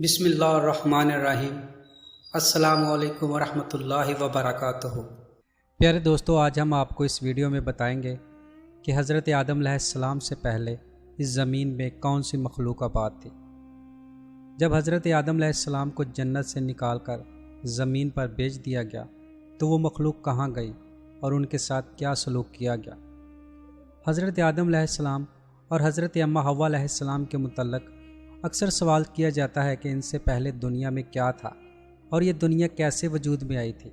بسم اللہ الرحمن الرحیم۔ السلام علیکم ورحمۃ اللہ وبرکاتہ۔ پیارے دوستو، آج ہم آپ کو اس ویڈیو میں بتائیں گے کہ حضرت آدم علیہ السلام سے پہلے اس زمین میں کون سی مخلوق آباد تھی۔ جب حضرت آدم علیہ السلام کو جنت سے نکال کر زمین پر بھیج دیا گیا تو وہ مخلوق کہاں گئی اور ان کے ساتھ کیا سلوک کیا گیا۔ حضرت آدم علیہ السلام اور حضرت اماں حوا علیہ السلام کے متعلق اکثر سوال کیا جاتا ہے کہ ان سے پہلے دنیا میں کیا تھا اور یہ دنیا کیسے وجود میں آئی تھی۔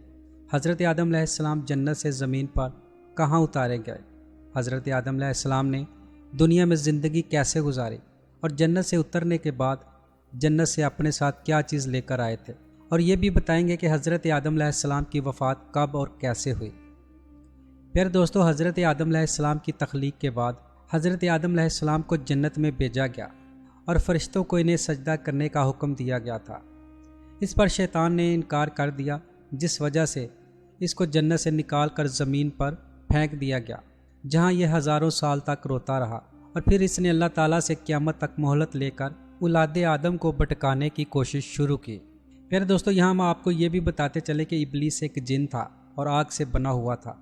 حضرت آدم علیہ السلام جنت سے زمین پر کہاں اتارے گئے؟ حضرت آدم علیہ السلام نے دنیا میں زندگی کیسے گزاری اور جنت سے اترنے کے بعد جنت سے اپنے ساتھ کیا چیز لے کر آئے تھے، اور یہ بھی بتائیں گے کہ حضرت آدم علیہ السلام کی وفات کب اور کیسے ہوئی۔ پیارے دوستو، حضرت آدم علیہ السلام کی تخلیق کے بعد حضرت آدم علیہ السلام کو جنت میں بھیجا گیا اور فرشتوں کو انہیں سجدہ کرنے کا حکم دیا گیا تھا۔ اس پر شیطان نے انکار کر دیا، جس وجہ سے اس کو جنت سے نکال کر زمین پر پھینک دیا گیا، جہاں یہ ہزاروں سال تک روتا رہا، اور پھر اس نے اللہ تعالیٰ سے قیامت تک مہلت لے کر اولاد آدم کو بھٹکانے کی کوشش شروع کی۔ پیارے دوستو، یہاں ہم آپ کو یہ بھی بتاتے چلے کہ ابلیس ایک جن تھا اور آگ سے بنا ہوا تھا،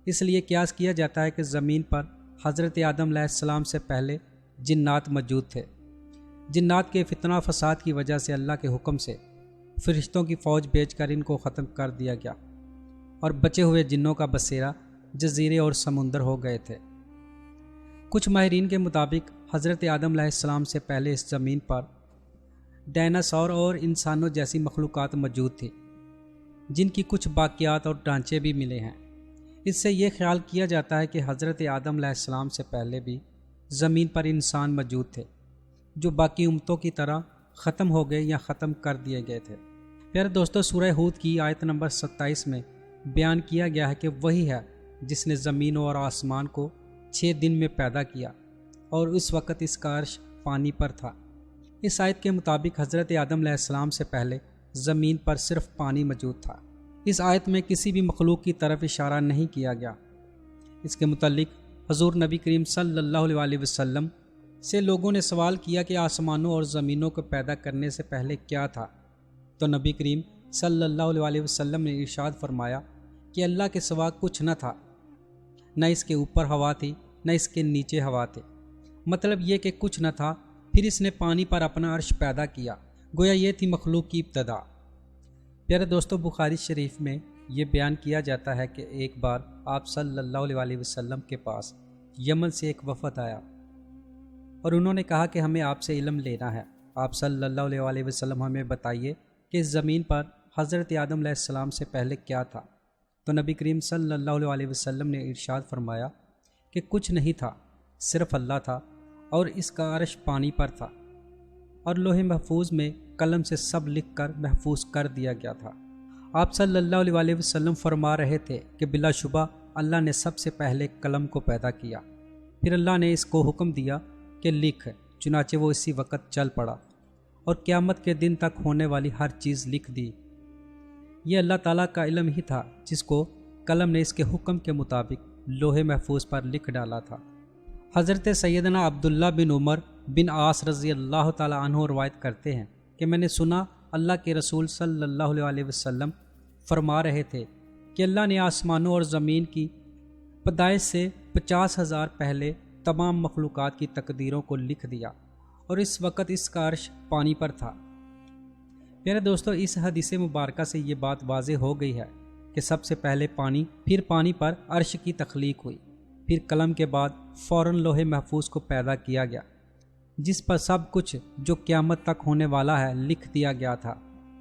اس لیے قیاس کیا جاتا ہے کہ زمین پر حضرت آدم علیہ السلام سے پہلے جنات موجود تھے۔ جنات کے فتنہ فساد کی وجہ سے اللہ کے حکم سے فرشتوں کی فوج بھیج کر ان کو ختم کر دیا گیا، اور بچے ہوئے جنوں کا بسیرا جزیرے اور سمندر ہو گئے تھے۔ کچھ ماہرین کے مطابق حضرت آدم علیہ السلام سے پہلے اس زمین پر ڈائناسور اور انسانوں جیسی مخلوقات موجود تھی، جن کی کچھ باقیات اور ڈھانچے بھی ملے ہیں۔ اس سے یہ خیال کیا جاتا ہے کہ حضرت آدم علیہ السلام سے پہلے بھی زمین پر انسان موجود تھے، جو باقی امتوں کی طرح ختم ہو گئے یا ختم کر دیے گئے تھے۔ پیارے دوستو، سورہ ہود کی آیت نمبر 27 میں بیان کیا گیا ہے کہ وہی ہے جس نے زمین اور آسمان کو 6 دن میں پیدا کیا، اور اس وقت اس کا عرش پانی پر تھا۔ اس آیت کے مطابق حضرت آدم علیہ السلام سے پہلے زمین پر صرف پانی موجود تھا۔ اس آیت میں کسی بھی مخلوق کی طرف اشارہ نہیں کیا گیا۔ اس کے متعلق حضور نبی کریم صلی اللہ علیہ وسلم سے لوگوں نے سوال کیا کہ آسمانوں اور زمینوں کو پیدا کرنے سے پہلے کیا تھا، تو نبی کریم صلی اللہ علیہ وسلم نے ارشاد فرمایا کہ اللہ کے سوا کچھ نہ تھا، نہ اس کے اوپر ہوا تھی نہ اس کے نیچے ہوا تھے۔ مطلب یہ کہ کچھ نہ تھا، پھر اس نے پانی پر اپنا عرش پیدا کیا، گویا یہ تھی مخلوق کی ابتدا۔ پیارے دوستو، بخاری شریف میں یہ بیان کیا جاتا ہے کہ ایک بار آپ صلی اللہ علیہ وسلم کے پاس یمن سے ایک وفد آیا اور انہوں نے کہا کہ ہمیں آپ سے علم لینا ہے۔ آپ صلی اللہ علیہ وسلم ہمیں بتائیے کہ اس زمین پر حضرت آدم علیہ السلام سے پہلے کیا تھا۔ تو نبی کریم صلی اللہ علیہ وسلم نے ارشاد فرمایا کہ کچھ نہیں تھا، صرف اللہ تھا، اور اس کا عرش پانی پر تھا، اور لوح محفوظ میں قلم سے سب لکھ کر محفوظ کر دیا گیا تھا۔ آپ صلی اللہ علیہ وسلم فرما رہے تھے کہ بلا شبہ اللہ نے سب سے پہلے قلم کو پیدا کیا، پھر اللہ نے اس کو حکم دیا کہ لکھ، چنانچہ وہ اسی وقت چل پڑا اور قیامت کے دن تک ہونے والی ہر چیز لکھ دی۔ یہ اللہ تعالیٰ کا علم ہی تھا جس کو قلم نے اس کے حکم کے مطابق لوح محفوظ پر لکھ ڈالا تھا۔ حضرت سیدنا عبداللہ بن عمر بن عاص رضی اللہ تعالیٰ عنہ روایت کرتے ہیں کہ میں نے سنا اللہ کے رسول صلی اللہ علیہ وسلم فرما رہے تھے کہ اللہ نے آسمانوں اور زمین کی پیدائش سے 50,000 پہلے تمام مخلوقات کی تقدیروں کو لکھ دیا، اور اس وقت اس کا عرش پانی پر تھا۔ پیارے دوستو، اس حدیث مبارکہ سے یہ بات واضح ہو گئی ہے کہ سب سے پہلے پانی، پھر پانی پر عرش کی تخلیق ہوئی، پھر قلم کے بعد فوراً لوح محفوظ کو پیدا کیا گیا، جس پر سب کچھ جو قیامت تک ہونے والا ہے لکھ دیا گیا تھا۔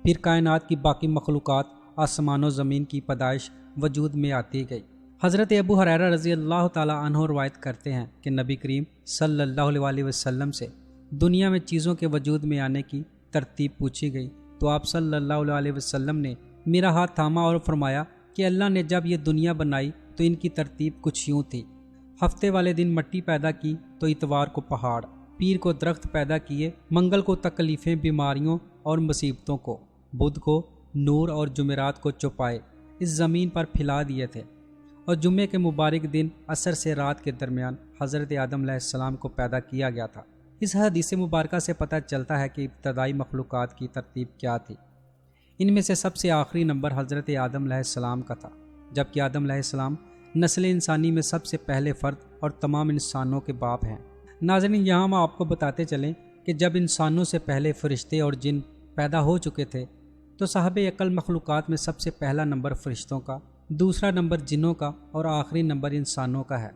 پھر کائنات کی باقی مخلوقات، آسمان و زمین کی پیدائش وجود میں آتی گئی۔ حضرت ابو ہریرہ رضی اللہ تعالیٰ عنہ روایت کرتے ہیں کہ نبی کریم صلی اللہ علیہ وسلم سے دنیا میں چیزوں کے وجود میں آنے کی ترتیب پوچھی گئی، تو آپ صلی اللہ علیہ وسلم نے میرا ہاتھ تھاما اور فرمایا کہ اللہ نے جب یہ دنیا بنائی تو ان کی ترتیب کچھ یوں تھی: ہفتے والے دن مٹی پیدا کی تو اتوار کو پہاڑ، پیر کو درخت پیدا کیے، منگل کو تکلیفیں، بیماریوں اور مصیبتوں کو، بدھ کو نور اور جمعرات کو چوپائے اس زمین پر پھیلا دیے تھے، اور جمعے کے مبارک دن عصر سے رات کے درمیان حضرت آدم علیہ السلام کو پیدا کیا گیا تھا۔ اس حدیث مبارکہ سے پتہ چلتا ہے کہ ابتدائی مخلوقات کی ترتیب کیا تھی۔ ان میں سے سب سے آخری نمبر حضرت آدم علیہ السلام کا تھا، جبکہ آدم علیہ السلام نسل انسانی میں سب سے پہلے فرد اور تمام انسانوں کے باپ ہیں۔ ناظرین، یہاں ہم آپ کو بتاتے چلیں کہ جب انسانوں سے پہلے فرشتے اور جن پیدا ہو چکے تھے تو صاحب عقل مخلوقات میں سب سے پہلا نمبر فرشتوں کا، دوسرا نمبر جنوں کا اور آخری نمبر انسانوں کا ہے،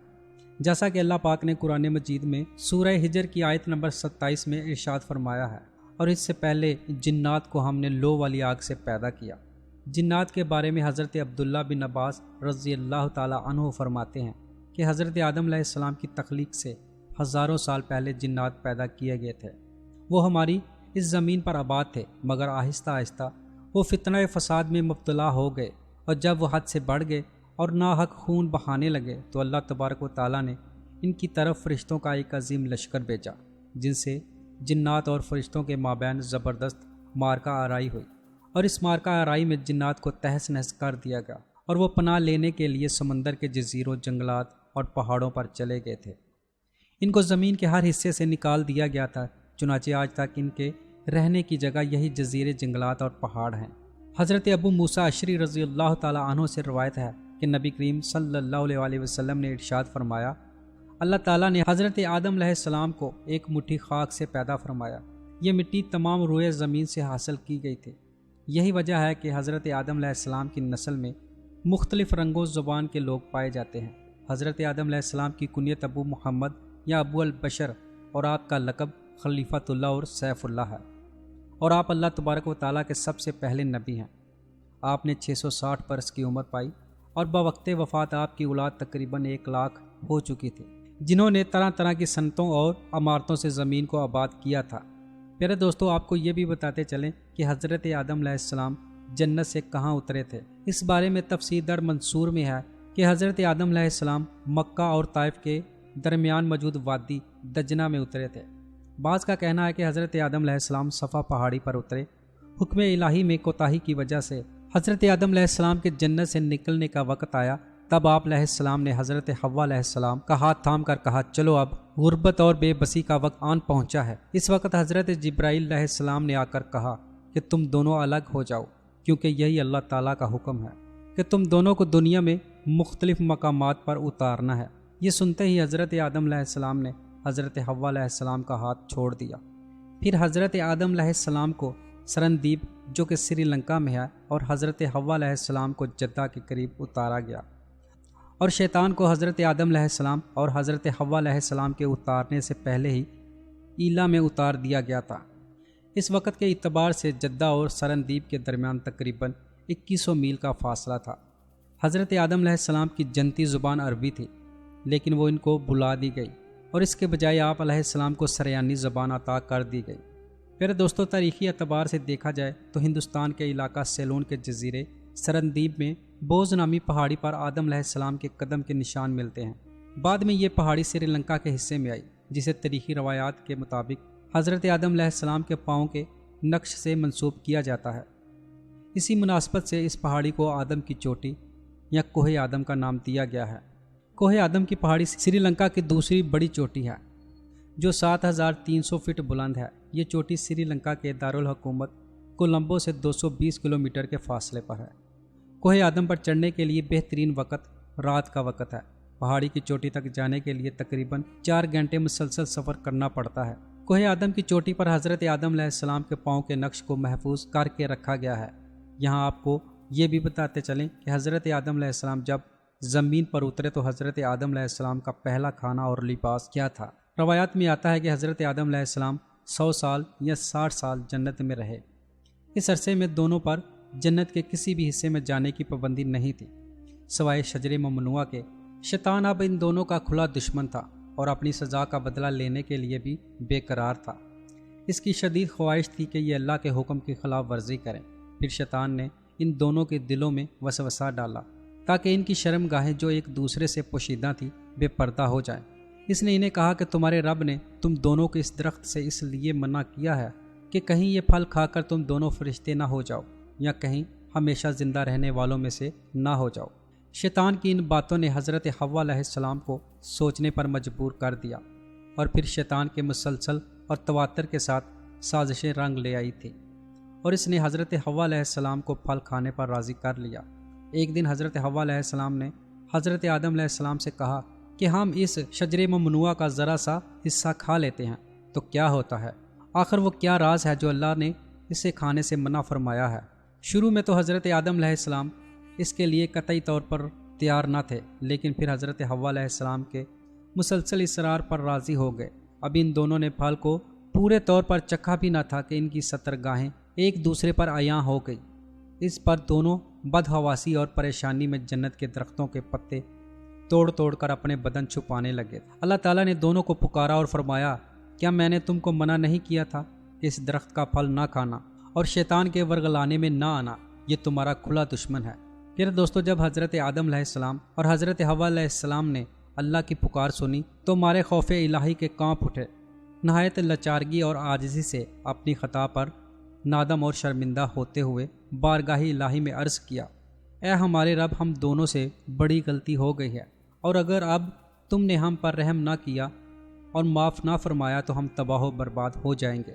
جیسا کہ اللہ پاک نے قرآن مجید میں سورہ ہجر کی آیت نمبر 27 میں ارشاد فرمایا ہے، اور اس سے پہلے جنات کو ہم نے لو والی آگ سے پیدا کیا۔ جنات کے بارے میں حضرت عبداللہ بن عباس رضی اللہ تعالی عنہ فرماتے ہیں کہ حضرت آدم علیہ السلام کی تخلیق سے ہزاروں سال پہلے جنات پیدا کیے گئے تھے۔ وہ ہماری اس زمین پر آباد تھے، مگر آہستہ آہستہ وہ فتنہ فساد میں مبتلا ہو گئے، اور جب وہ حد سے بڑھ گئے اور ناحق خون بہانے لگے تو اللہ تبارک و تعالیٰ نے ان کی طرف فرشتوں کا ایک عظیم لشکر بھیجا، جن سے جنات اور فرشتوں کے مابین زبردست مارکہ آرائی ہوئی، اور اس مارکہ آرائی میں جنات کو تہس نہس کر دیا گیا، اور وہ پناہ لینے کے لیے سمندر کے جزیروں، جنگلات اور پہاڑوں پر چلے گئے تھے۔ ان کو زمین کے ہر حصے سے نکال دیا گیا تھا، چنانچہ آج تک ان کے رہنے کی جگہ یہی جزیرے، جنگلات اور پہاڑ ہیں۔ حضرت ابو موسیٰ اشعری رضی اللہ تعالیٰ عنہ سے روایت ہے کہ نبی کریم صلی اللہ علیہ وسلم نے ارشاد فرمایا، اللہ تعالیٰ نے حضرت آدم علیہ السلام کو ایک مٹھی خاک سے پیدا فرمایا۔ یہ مٹی تمام روئے زمین سے حاصل کی گئی تھی۔ یہی وجہ ہے کہ حضرت آدم علیہ السلام کی نسل میں مختلف رنگ و زبان کے لوگ پائے جاتے ہیں۔ حضرت آدم علیہ السلام کی کنیت ابو محمد یا ابو البشر، اور آپ کا لقب خلیفۃ اللہ اور سیف اللہ ہے، اور آپ اللہ تبارک و تعالیٰ کے سب سے پہلے نبی ہیں۔ آپ نے 660 برس کی عمر پائی، اور بوقت وفات آپ کی اولاد تقریباً 1 لاکھ ہو چکی تھی، جنہوں نے طرح طرح کی صنعتوں اور عمارتوں سے زمین کو آباد کیا تھا۔ پیارے دوستو، آپ کو یہ بھی بتاتے چلیں کہ حضرت آدم علیہ السلام جنت سے کہاں اترے تھے۔ اس بارے میں تفسیر در منصور میں ہے کہ حضرت آدم علیہ السلام مکہ اور طائف کے درمیان موجود وادی دجنہ میں اترے تھے۔ بعض کا کہنا ہے کہ حضرت آدم علیہ السلام صفا پہاڑی پر اترے۔ حکم الہی میں کوتاہی کی وجہ سے حضرت آدم علیہ السلام کے جنت سے نکلنے کا وقت آیا، تب آپ علیہ السلام نے حضرت حوا علیہ السلام کا ہاتھ تھام کر کہا، چلو اب غربت اور بے بسی کا وقت آن پہنچا ہے۔ اس وقت حضرت جبرائیل علیہ السلام نے آ کر کہا کہ تم دونوں الگ ہو جاؤ، کیونکہ یہی اللہ تعالیٰ کا حکم ہے کہ تم دونوں کو دنیا میں مختلف مقامات پر اتارنا ہے۔ یہ سنتے ہی حضرت آدم علیہ السلام نے حضرت حوا علیہ السلام کا ہاتھ چھوڑ دیا۔ پھر حضرت آدم علیہ السلام کو سرندیپ، جو کہ سری لنکا میں ہے، اور حضرت حوا علیہ السلام کو جدہ کے قریب اتارا گیا، اور شیطان کو حضرت آدم علیہ السلام اور حضرت حوا علیہ السلام کے اتارنے سے پہلے ہی ایلا میں اتار دیا گیا تھا۔ اس وقت کے اعتبار سے جدہ اور سرندیپ کے درمیان تقریباً 2100 میل کا فاصلہ تھا۔ حضرت آدم علیہ السلام کی جنتی زبان عربی تھی، لیکن وہ ان کو بلا دی گئی، اور اس کے بجائے آپ علیہ السلام کو سریانی زبان عطا کر دی گئی۔ پھر دوستو، تاریخی اعتبار سے دیکھا جائے تو ہندوستان کے علاقہ سیلون کے جزیرے سرندیپ میں بوز نامی پہاڑی پر آدم علیہ السلام کے قدم کے نشان ملتے ہیں۔ بعد میں یہ پہاڑی سری لنکا کے حصے میں آئی، جسے تاریخی روایات کے مطابق حضرت آدم علیہ السلام کے پاؤں کے نقش سے منسوب کیا جاتا ہے۔ اسی مناسبت سے اس پہاڑی کو آدم کی چوٹی یا کوہ آدم کا نام دیا گیا ہے۔ کوہ آدم کی پہاڑی سری لنکا کی دوسری بڑی چوٹی ہے، جو 7300 فٹ بلند ہے۔ یہ چوٹی سری لنکا کے دارالحکومت کولمبو سے 220 کلومیٹر کے فاصلے پر ہے۔ کوہ آدم پر چڑھنے کے لیے بہترین وقت رات کا وقت ہے۔ پہاڑی کی چوٹی تک جانے کے لیے تقریباً 4 گھنٹے مسلسل سفر کرنا پڑتا ہے۔ کوہ آدم کی چوٹی پر حضرت آدم علیہ السلام کے پاؤں کے نقش کو محفوظ کر کے رکھا گیا ہے۔ یہاں آپ کو یہ بھی بتاتے چلیں کہ حضرت آدم علیہ السلام جب زمین پر اترے تو حضرت آدم علیہ السلام کا پہلا کھانا اور لباس کیا تھا۔ روایات میں آتا ہے کہ حضرت آدم علیہ السلام 100 سال یا 60 سال جنت میں رہے۔ اس عرصے میں دونوں پر جنت کے کسی بھی حصے میں جانے کی پابندی نہیں تھی، سوائے شجر ممنوعہ کے۔ شیطان اب ان دونوں کا کھلا دشمن تھا اور اپنی سزا کا بدلہ لینے کے لیے بھی بے قرار تھا۔ اس کی شدید خواہش تھی کہ یہ اللہ کے حکم کی خلاف ورزی کریں۔ پھر شیطان نے ان دونوں کے دلوں میں وسوسہ ڈالا تاکہ ان کی شرم گاہیں، جو ایک دوسرے سے پوشیدہ تھی، بے پردہ ہو جائیں۔ اس نے انہیں کہا کہ تمہارے رب نے تم دونوں کو اس درخت سے اس لیے منع کیا ہے کہ کہیں یہ پھل کھا کر تم دونوں فرشتے نہ ہو جاؤ، یا کہیں ہمیشہ زندہ رہنے والوں میں سے نہ ہو جاؤ۔ شیطان کی ان باتوں نے حضرت حوا علیہ السلام کو سوچنے پر مجبور کر دیا۔ اور پھر شیطان کے مسلسل اور تواتر کے ساتھ سازشیں رنگ لے آئی تھی اور اس نے حضرت حوا علیہ السلام کو پھل کھانے پر راضی کر لیا۔ ایک دن حضرت حوا علیہ السلام نے حضرت آدم علیہ السلام سے کہا کہ ہم اس شجر ممنوعہ کا ذرا سا حصہ کھا لیتے ہیں تو کیا ہوتا ہے؟ آخر وہ کیا راز ہے جو اللہ نے اسے کھانے سے منع فرمایا ہے؟ شروع میں تو حضرت آدم علیہ السلام اس کے لیے قطعی طور پر تیار نہ تھے، لیکن پھر حضرت حوا علیہ السلام کے مسلسل اصرار پر راضی ہو گئے۔ اب ان دونوں نے پھل کو پورے طور پر چکھا بھی نہ تھا کہ ان کی سترگاہیں ایک دوسرے پر عیاں ہو گئی۔ اس پر دونوں بدحواسی اور پریشانی میں جنت کے درختوں کے پتے توڑ توڑ کر اپنے بدن چھپانے لگے۔ اللہ تعالیٰ نے دونوں کو پکارا اور فرمایا، کیا میں نے تم کو منع نہیں کیا تھا کہ اس درخت کا پھل نہ کھانا اور شیطان کے ورگلانے میں نہ آنا؟ یہ تمہارا کھلا دشمن ہے۔ پھر دوستو، جب حضرت آدم علیہ السلام اور حضرت حوا علیہ السلام نے اللہ کی پکار سنی تو مارے خوف الہی کے کانپ اٹھے۔ نہایت لاچارگی اور عاجزی سے اپنی خطا پر نادم اور شرمندہ ہوتے ہوئے بارگاہ الہی میں عرض کیا، اے ہمارے رب، ہم دونوں سے بڑی غلطی ہو گئی ہے، اور اگر اب تم نے ہم پر رحم نہ کیا اور معاف نہ فرمایا تو ہم تباہ و برباد ہو جائیں گے۔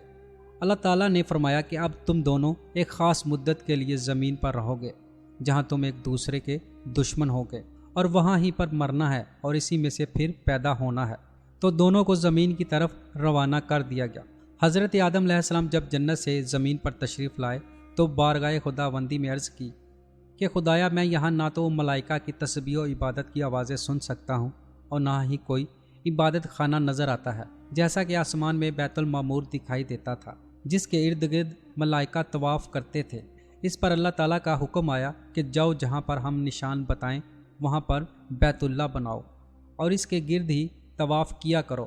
اللہ تعالیٰ نے فرمایا کہ اب تم دونوں ایک خاص مدت کے لیے زمین پر رہو گے جہاں تم ایک دوسرے کے دشمن ہوگے، اور وہاں ہی پر مرنا ہے اور اسی میں سے پھر پیدا ہونا ہے۔ تو دونوں کو زمین کی طرف روانہ کر دیا گیا۔ حضرت آدم علیہ السلام جب جنت سے زمین پر تشریف لائے تو بارگاہ خداوندی میں عرض کی کہ خدایا، میں یہاں نہ تو ملائکہ کی تسبیح و عبادت کی آوازیں سن سکتا ہوں اور نہ ہی کوئی عبادت خانہ نظر آتا ہے، جیسا کہ آسمان میں بیت المعمور دکھائی دیتا تھا جس کے ارد گرد ملائکہ طواف کرتے تھے۔ اس پر اللہ تعالیٰ کا حکم آیا کہ جاؤ، جہاں پر ہم نشان بتائیں وہاں پر بیت اللہ بناؤ اور اس کے گرد ہی طواف کیا کرو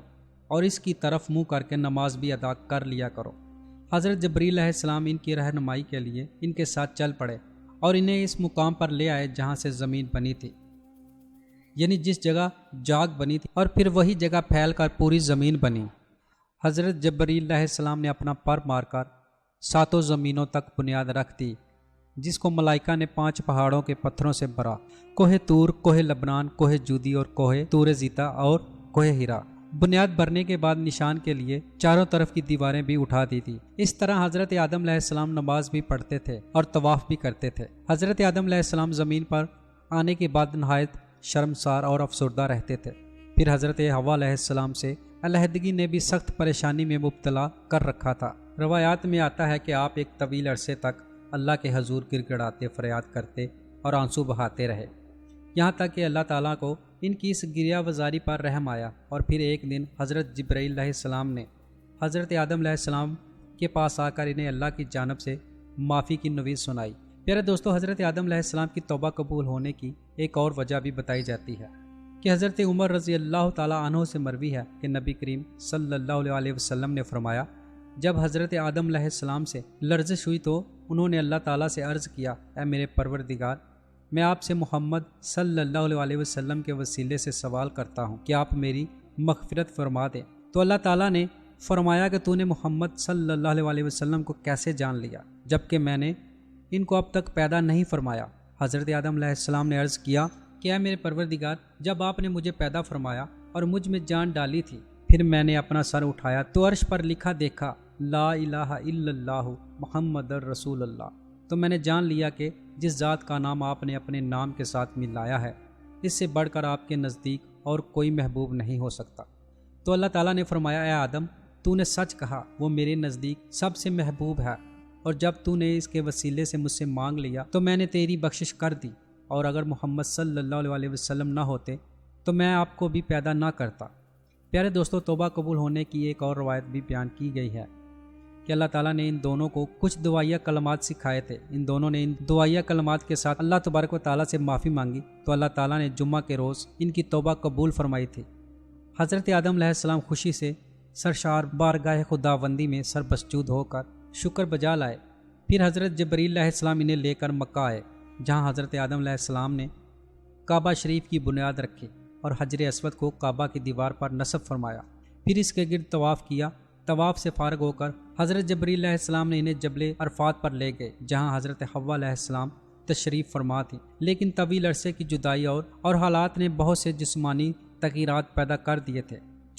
اور اس کی طرف منہ کر کے نماز بھی ادا کر لیا کرو۔ حضرت جبریل علیہ السلام ان کی رہنمائی کے لیے ان کے ساتھ چل پڑے اور انہیں اس مقام پر لے آئے جہاں سے زمین بنی تھی، یعنی جس جگہ جاگ بنی تھی، اور پھر وہی جگہ پھیل کر پوری زمین بنی۔ حضرت جبریل علیہ السلام نے اپنا پر مار کر 7 زمینوں تک بنیاد رکھ دی، جس کو ملائکہ نے 5 پہاڑوں کے پتھروں سے بھرا: کوہ طور، کوہ لبنان، کوہ جودی اور کوہ طور زیتا اور کوہ ہیرا۔ بنیاد بھرنے کے بعد نشان کے لیے چاروں طرف کی دیواریں بھی اٹھا دی تھی۔ اس طرح حضرت آدم علیہ السلام نماز بھی پڑھتے تھے اور طواف بھی کرتے تھے۔ حضرت آدم علیہ السلام زمین پر آنے کے بعد نہایت شرمسار اور افسردہ رہتے تھے۔ پھر حضرت حوا علیہ السلام سے علیحدگی نے بھی سخت پریشانی میں مبتلا کر رکھا تھا۔ روایات میں آتا ہے کہ آپ ایک طویل عرصے تک اللہ کے حضور گر گڑاتے، فریاد کرتے اور آنسو بہاتے رہے، یہاں تک کہ اللہ تعالیٰ کو ان کی اس گریہ وزاری پر رحم آیا، اور پھر ایک دن حضرت جبرائیل علیہ السلام نے حضرت آدم علیہ السلام کے پاس آ کر انہیں اللہ کی جانب سے معافی کی نوید سنائی۔ پیارے دوستو، حضرت آدم علیہ السلام کی توبہ قبول ہونے کی ایک اور وجہ بھی بتائی جاتی ہے کہ حضرت عمر رضی اللہ تعالیٰ عنہ سے مروی ہے کہ نبی کریم صلی اللہ علیہ وسلم نے فرمایا، جب حضرت آدم علیہ السلام سے لرزش ہوئی تو انہوں نے اللہ تعالیٰ سے عرض کیا، اے میرے پروردگار، میں آپ سے محمد صلی اللہ علیہ وسلم کے وسیلے سے سوال کرتا ہوں کہ آپ میری مغفرت فرما دیں۔ تو اللہ تعالیٰ نے فرمایا کہ تو نے محمد صلی اللہ علیہ وسلم کو کیسے جان لیا جبکہ میں نے ان کو اب تک پیدا نہیں فرمایا؟ حضرت آدم علیہ السلام نے عرض کیا کہ اے میرے پروردگار، جب آپ نے مجھے پیدا فرمایا اور مجھ میں جان ڈالی تھی، پھر میں نے اپنا سر اٹھایا تو عرش پر لکھا دیکھا، لا الہ الا اللہ محمد رسول اللہ۔ تو میں نے جان لیا کہ جس ذات کا نام آپ نے اپنے نام کے ساتھ ملایا ہے، اس سے بڑھ کر آپ کے نزدیک اور کوئی محبوب نہیں ہو سکتا۔ تو اللہ تعالیٰ نے فرمایا، اے آدم، تو نے سچ کہا، وہ میرے نزدیک سب سے محبوب ہے، اور جب تو نے اس کے وسیلے سے مجھ سے مانگ لیا تو میں نے تیری بخشش کر دی، اور اگر محمد صلی اللہ علیہ وسلم نہ ہوتے تو میں آپ کو بھی پیدا نہ کرتا۔ پیارے دوستو، توبہ قبول ہونے کی ایک اور روایت بھی بیان کی گئی ہے کہ اللہ تعالیٰ نے ان دونوں کو کچھ دعائیہ کلمات سکھائے تھے۔ ان دونوں نے ان دعائیہ کلمات کے ساتھ اللہ تبارک و تعالیٰ سے معافی مانگی تو اللہ تعالیٰ نے جمعہ کے روز ان کی توبہ قبول فرمائی تھی۔ حضرت آدم علیہ السلام خوشی سے سرشار بارگاہ خداوندی میں سر بسجود ہو کر شکر بجا لائے۔ پھر حضرت جبریل علیہ السلام انہیں لے کر مکہ آئے، جہاں حضرت آدم علیہ السلام نے کعبہ شریف کی بنیاد رکھی اور حجر اسود کو کعبہ کی دیوار پر نصب فرمایا، پھر اس کے گرد طواف کیا۔ طواف سے فارغ ہو کر حضرت جبریل علیہ السلام نے انہیں جبل عرفات پر لے گئے، جہاں حضرت حوا علیہ السلام تشریف فرما تھی، لیکن طویل عرصے کی جدائی اور حالات نے بہت سے جسمانی تغیرات پیدا کر دیے تھے،